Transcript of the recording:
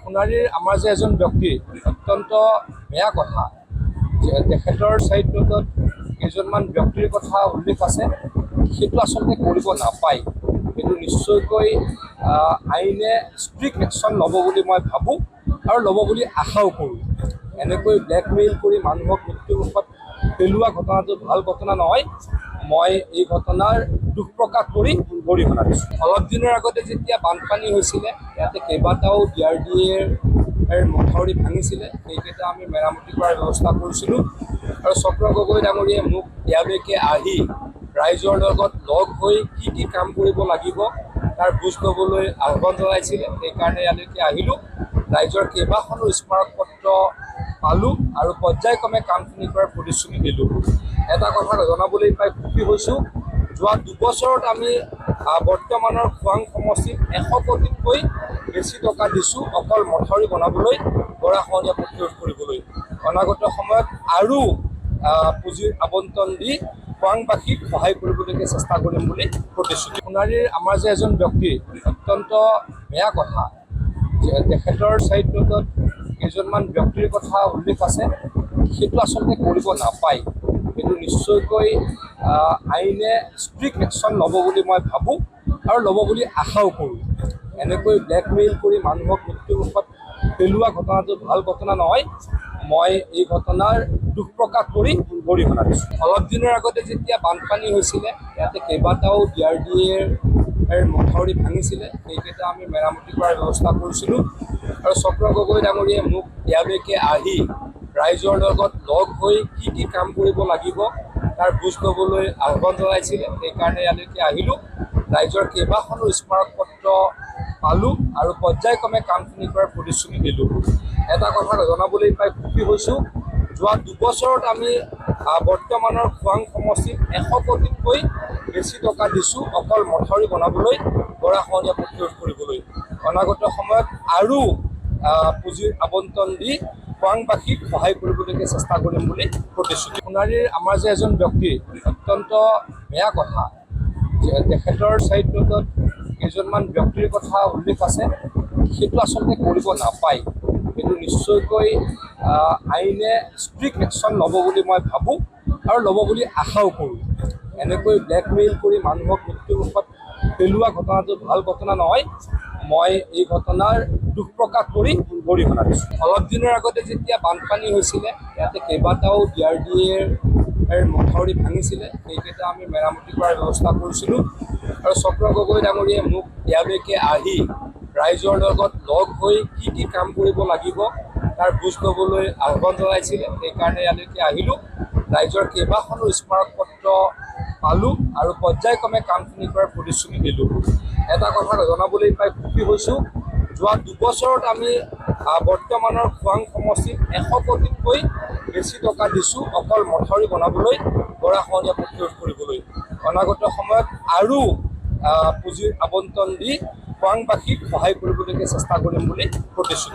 সোণাৰীৰ আমাৰ যে এজন ব্যক্তি অত্যন্ত বেয়া কথা যে তেখেতৰ চাইড নোটত কেইজনমান ব্যক্তিৰ কথা উল্লেখ আছে, সেইটো আচলতে কৰিব নাপায়। সেইটো নিশ্চয়কৈ আইনে ষ্ট্ৰিক্ট একশ্যন ল'ব বুলি মই ভাবোঁ আৰু ল'ব বুলি আশাও কৰোঁ। এনেকৈ ব্লেকমেইল কৰি মানুহক মৃত্যুমুখত পেলোৱা ঘটনাটো ভাল ঘটনা নহয়। মই এই ঘটনাৰ দুখ প্ৰকাশ কৰি গৰিহণা দিছোঁ। অলপ দিনৰ আগতে যেতিয়া বানপানী হৈছিলে, ইয়াতে কেইবাটাও DRDAৰ মথাউৰি ভাঙিছিলে, সেইকেইটা আমি মেৰামতি কৰাৰ ব্যৱস্থা কৰিছিলোঁ আৰু চক্ৰ গগৈ ডাঙৰীয়াই মোক ইয়ালৈকে আহি ৰাইজৰ লগত লগ হৈ কি কাম কৰিব লাগিব তাৰ বুজ ল'বলৈ আহ্বান জনাইছিলে। সেইকাৰণে ইয়ালৈকে আহিলোঁ। ৰাইজৰ কেইবাখনো স্মাৰক পত্ৰ পালোঁ আৰু পৰ্যায়ক্ৰমে কামখিনি কৰাৰ প্ৰতিশ্ৰুতি দিলোঁ। এটা কথা জনাবলৈ পাই সুখী হৈছোঁ, যোৱা দুবছৰত আমি বৰ্তমানৰ খোৱাং সমষ্টিত 100 কোটিতকৈ বেছি টকা দিছোঁ অকল মথাউৰি বনাবলৈ, গৰাখহনীয়া প্ৰতিৰোধ কৰিবলৈ। অনাগত সময়ত আৰু পুঁজিৰ আবণ্টন দি খোৱাংবাসীক সহায় কৰিবলৈকে চেষ্টা কৰিম বুলি প্ৰতিশ্ৰুতি। সোণাৰীৰ আমাৰ যে এজন ব্যক্তি অত্যন্ত বেয়া কথা যে তেখেতৰ চাইড নোটত কেইজনমান ব্যক্তিৰ কথা উল্লেখ আছে, সেইটো আচলতে কৰিব নাপায়। সেইটো নিশ্চয়কৈ আইনে ষ্ট্ৰিক্ট একশ্যন ল'ব বুলি মই ভাবোঁ আৰু ল'ব বুলি আশাও কৰোঁ। এনেকৈ ব্লেকমেইল কৰি মানুহক মৃত্যুমুখত পেলোৱা ঘটনাটো ভাল ঘটনা নহয়। মই এই ঘটনাৰ দুখ প্ৰকাশ কৰি গৰিহণা দিছোঁ। অলপ দিনৰ আগতে যেতিয়া বানপানী হৈছিলে, ইয়াতে কেইবাটাও DRDAৰ মথাউৰি ভাঙিছিলে, সেইকেইটা আমি মেৰামতি কৰাৰ ব্যৱস্থা কৰিছিলোঁ আৰু চক্ৰ গগৈ ডাঙৰীয়াই মোক ইয়ালৈকে আহি ৰাইজৰ লগত লগ হৈ কি কাম কৰিব লাগিব তাৰ বুজ ল'বলৈ আহ্বান জনাইছিলে। সেইকাৰণে ইয়ালৈকে আহিলোঁ। ৰাইজৰ কেইবাখনো স্মাৰক পত্ৰ পালোঁ আৰু পৰ্যায়ক্ৰমে কামখিনি কৰাৰ প্ৰতিশ্ৰুতি দিলোঁ। এটা কথা জনাবলৈ পাই সুখী হৈছোঁ, যোৱা দুবছৰত আমি বৰ্তমানৰ খোৱাং সমষ্টিত 100 কোটিতকৈ বেছি টকা দিছোঁ অকল মথাউৰি বনাবলৈ, গৰাখহনীয়া প্ৰতিৰোধ কৰিবলৈ। অনাগত সময়ত আৰু পুঁজিৰ আবণ্টন দি খোৱাংবাসীক সহায় কৰিবলৈকে চেষ্টা কৰিম বুলি প্ৰতিশ্ৰুতি। সোণাৰীৰ আমাৰ যে এজন ব্যক্তি অত্যন্ত বেয়া কথা যে তেখেতৰ চাইড নোটত কেইজনমান ব্যক্তিৰ কথা উল্লেখ আছে, সেইটো আচলতে কৰিব নাপায়। সেইটো নিশ্চয়কৈ আইনে ষ্ট্ৰিক্ট একশ্যন ল'ব বুলি মই ভাবোঁ আৰু ল'ব বুলি আশাও কৰোঁ। এনেকৈ ব্লেকমেইল কৰি মানুহক মৃত্যুমুখত পেলোৱা ঘটনাটো ভাল ঘটনা নহয়। মই এই ঘটনাৰ দুখ প্ৰকাশ কৰি গৰিহণা দিছোঁ। অলপ দিনৰ আগতে যেতিয়া বানপানী হৈছিলে, ইয়াতে কেইবাটাও DRDAৰ মথাউৰি ভাঙিছিলে, সেইকেইটা আমি মেৰামতি কৰাৰ ব্যৱস্থা কৰিছিলোঁ আৰু চক্ৰ গগৈ ডাঙৰীয়াই মোক ইয়ালৈকে আহি ৰাইজৰ লগত লগ হৈ কি কাম কৰিব লাগিব তাৰ বুজ ল'বলৈ আহ্বান জনাইছিলে। সেইকাৰণে ইয়ালৈকে আহিলোঁ। ৰাইজৰ কেইবাখনো স্মাৰক পত্ৰ পালোঁ আৰু পৰ্যায়ক্ৰমে কামখিনি কৰাৰ প্ৰতিশ্ৰুতি দিলোঁ। এটা কথা জনাবলৈ পাই সুখী হৈছোঁ, যোৱা দুবছৰত আমি বৰ্তমানৰ খোৱাং সমষ্টিত 100 কোটিতকৈ বেছি টকা দিছোঁ অকল মথাউৰি বনাবলৈ, গৰাখহনীয়া প্ৰতিৰোধ কৰিবলৈ। অনাগত সময়ত আৰু পুঁজিৰ আবণ্টন দি খোৱাংবাসীক সহায় কৰিবলৈকে চেষ্টা কৰিম বুলি প্ৰতিশ্ৰুতি।